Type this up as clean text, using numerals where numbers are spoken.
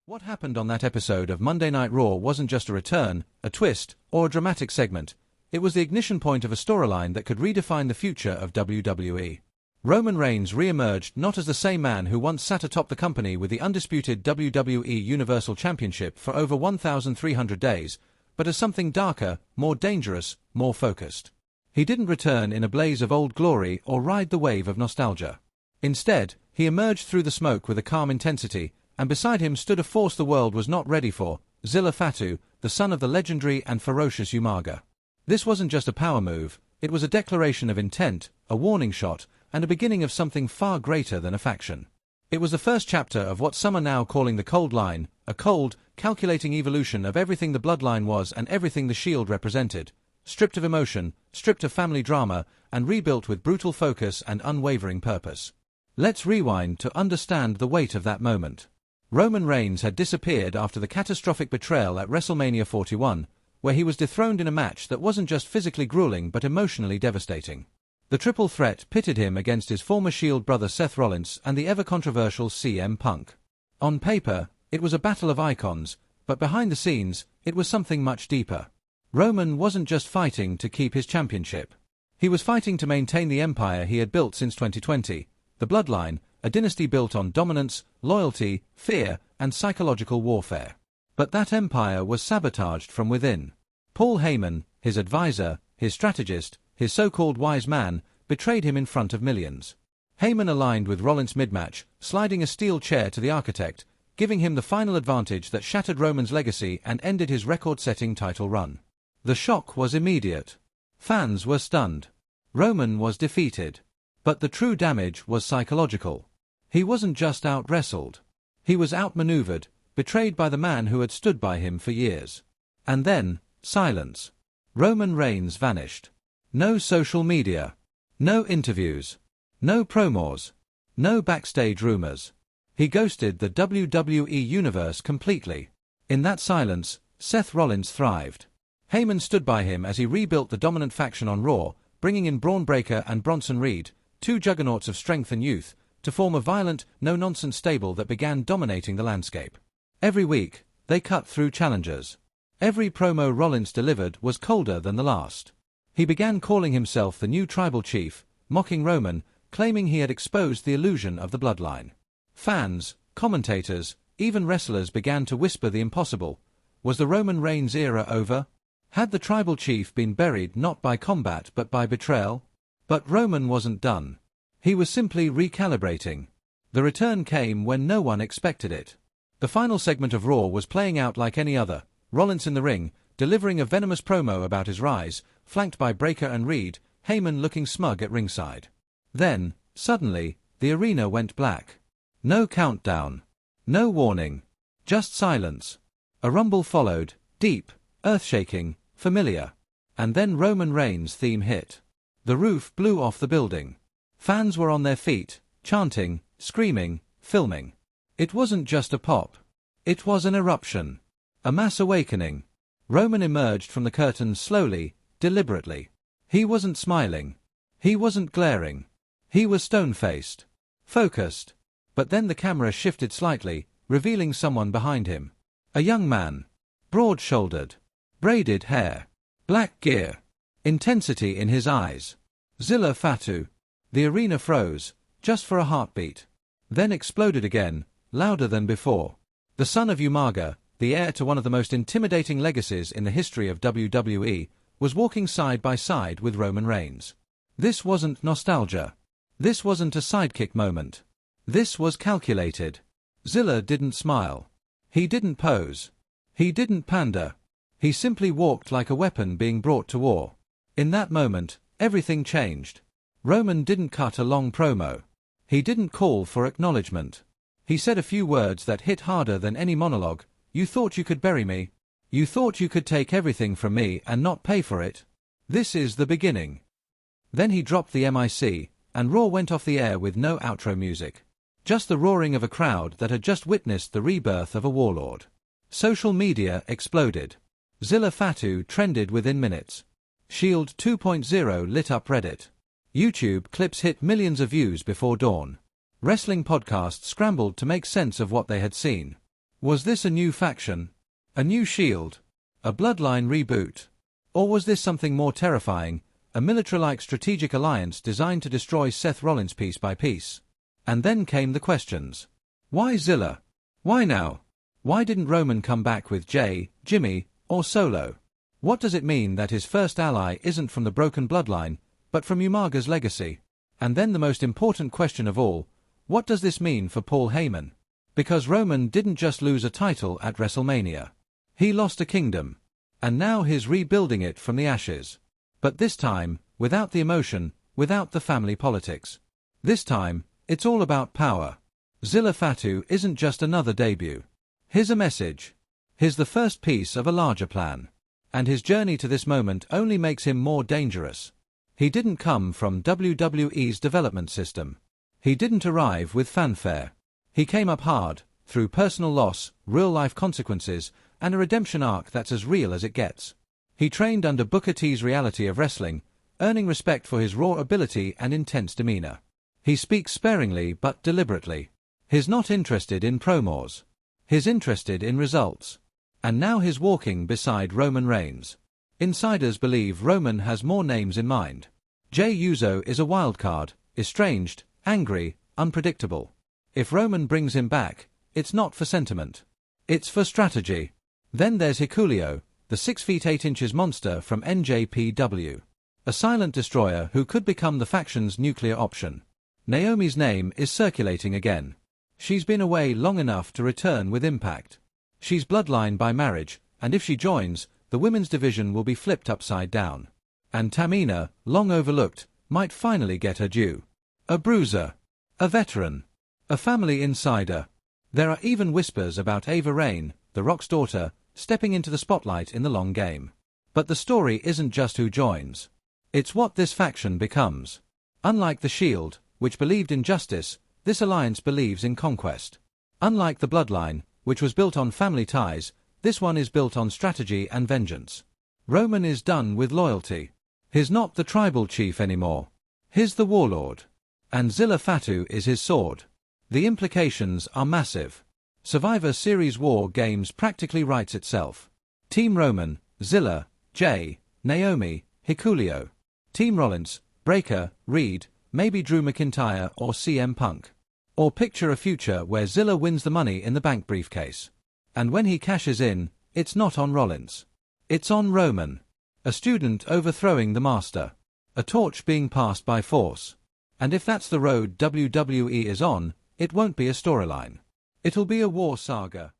What happened on that episode of Monday Night Raw wasn't just a return, a twist, or a dramatic segment. It was the ignition point of a storyline that could redefine the future of WWE. Roman Reigns re-emerged not as the same man who once sat atop the company with the undisputed WWE Universal Championship for over 1,300 days, but as something darker, more dangerous, more focused. He didn't return in a blaze of old glory or ride the wave of nostalgia. Instead, he emerged through the smoke with a calm intensity, and beside him stood a force the world was not ready for, Zilla Fatu, the son of the legendary and ferocious Umaga. This wasn't just a power move, it was a declaration of intent, a warning shot, and a beginning of something far greater than a faction. It was the first chapter of what some are now calling the Cold Line, a cold, calculating evolution of everything the Bloodline was and everything the Shield represented, stripped of emotion, stripped of family drama, and rebuilt with brutal focus and unwavering purpose. Let's rewind to understand the weight of that moment. Roman Reigns had disappeared after the catastrophic betrayal at WrestleMania 41, where he was dethroned in a match that wasn't just physically grueling but emotionally devastating. The triple threat pitted him against his former Shield brother Seth Rollins and the ever-controversial CM Punk. On paper, it was a battle of icons, but behind the scenes, it was something much deeper. Roman wasn't just fighting to keep his championship. He was fighting to maintain the empire he had built since 2020, the Bloodline, a dynasty built on dominance, loyalty, fear, and psychological warfare. But that empire was sabotaged from within. Paul Heyman, his advisor, his strategist, his so-called wise man, betrayed him in front of millions. Heyman aligned with Rollins mid-match, sliding a steel chair to the architect, giving him the final advantage that shattered Roman's legacy and ended his record-setting title run. The shock was immediate. Fans were stunned. Roman was defeated. But the true damage was psychological. He wasn't just out-wrestled. He was outmaneuvered, betrayed by the man who had stood by him for years. And then, silence. Roman Reigns vanished. No social media. No interviews. No promos. No backstage rumors. He ghosted the WWE Universe completely. In that silence, Seth Rollins thrived. Heyman stood by him as he rebuilt the dominant faction on Raw, bringing in Braun Breaker and Bronson Reed, two juggernauts of strength and youth, to form a violent, no-nonsense stable that began dominating the landscape. Every week, they cut through challengers. Every promo Rollins delivered was colder than the last. He began calling himself the new tribal chief, mocking Roman, claiming he had exposed the illusion of the Bloodline. Fans, commentators, even wrestlers began to whisper the impossible. Was the Roman Reigns era over? Had the tribal chief been buried not by combat but by betrayal? But Roman wasn't done. He was simply recalibrating. The return came when no one expected it. The final segment of Raw was playing out like any other, Rollins in the ring, delivering a venomous promo about his rise, flanked by Breaker and Reed, Heyman looking smug at ringside. Then, suddenly, the arena went black. No countdown. No warning. Just silence. A rumble followed, deep, earth-shaking, familiar. And then Roman Reigns' theme hit. The roof blew off the building. Fans were on their feet, chanting, screaming, filming. It wasn't just a pop. It was an eruption. A mass awakening. Roman emerged from the curtains slowly, deliberately. He wasn't smiling. He wasn't glaring. He was stone-faced. Focused. But then the camera shifted slightly, revealing someone behind him. A young man. Broad-shouldered. Braided hair. Black gear. Intensity in his eyes. Zilla Fatu. The arena froze, just for a heartbeat. Then exploded again, louder than before. The son of Umaga, the heir to one of the most intimidating legacies in the history of WWE, was walking side by side with Roman Reigns. This wasn't nostalgia. This wasn't a sidekick moment. This was calculated. Zilla didn't smile. He didn't pose. He didn't pander. He simply walked like a weapon being brought to war. In that moment, everything changed. Roman didn't cut a long promo. He didn't call for acknowledgement. He said a few words that hit harder than any monologue. You thought you could bury me? You thought you could take everything from me and not pay for it? This is the beginning. Then he dropped the mic, and Raw went off the air with no outro music. Just the roaring of a crowd that had just witnessed the rebirth of a warlord. Social media exploded. Zilla Fatu trended within minutes. Shield 2.0 lit up Reddit. YouTube clips hit millions of views before dawn. Wrestling podcasts scrambled to make sense of what they had seen. Was this a new faction? A new Shield? A bloodline reboot? Or was this something more terrifying, a military-like strategic alliance designed to destroy Seth Rollins piece by piece? And then came the questions. Why Zilla? Why now? Why didn't Roman come back with Jey, Jimmy, or Solo? What does it mean that his first ally isn't from the broken bloodline, but from Umaga's legacy? And then the most important question of all, what does this mean for Paul Heyman? Because Roman didn't just lose a title at WrestleMania. He lost a kingdom. And now he's rebuilding it from the ashes. But this time, without the emotion, without the family politics. This time, it's all about power. Zilla Fatu isn't just another debut. Here's a message. Here's the first piece of a larger plan. And his journey to this moment only makes him more dangerous. He didn't come from WWE's development system. He didn't arrive with fanfare. He came up hard, through personal loss, real-life consequences, and a redemption arc that's as real as it gets. He trained under Booker T's reality of wrestling, earning respect for his raw ability and intense demeanor. He speaks sparingly but deliberately. He's not interested in promos. He's interested in results. And now he's walking beside Roman Reigns. Insiders believe Roman has more names in mind. Jey Uso is a wildcard, estranged, angry, unpredictable. If Roman brings him back, it's not for sentiment. It's for strategy. Then there's Hikuleo, the 6 feet 8 inches monster from NJPW. A silent destroyer who could become the faction's nuclear option. Naomi's name is circulating again. She's been away long enough to return with impact. She's bloodline by marriage, and if she joins, the women's division will be flipped upside down. And Tamina, long overlooked, might finally get her due. A bruiser. A veteran. A family insider. There are even whispers about Ava Raine, the Rock's daughter, stepping into the spotlight in the long game. But the story isn't just who joins. It's what this faction becomes. Unlike the Shield, which believed in justice, this alliance believes in conquest. Unlike the bloodline, which was built on family ties, this one is built on strategy and vengeance. Roman is done with loyalty. He's not the tribal chief anymore. He's the warlord. And Zilla Fatu is his sword. The implications are massive. Survivor Series War Games practically writes itself. Team Roman, Zilla, Jey, Naomi, Hikuleo. Team Rollins, Breaker, Reed, maybe Drew McIntyre or CM Punk. Or picture a future where Zilla wins the Money in the Bank briefcase. And when he cashes in, it's not on Rollins. It's on Roman. A student overthrowing the master. A torch being passed by force. And if that's the road WWE is on, it won't be a storyline. It'll be a war saga.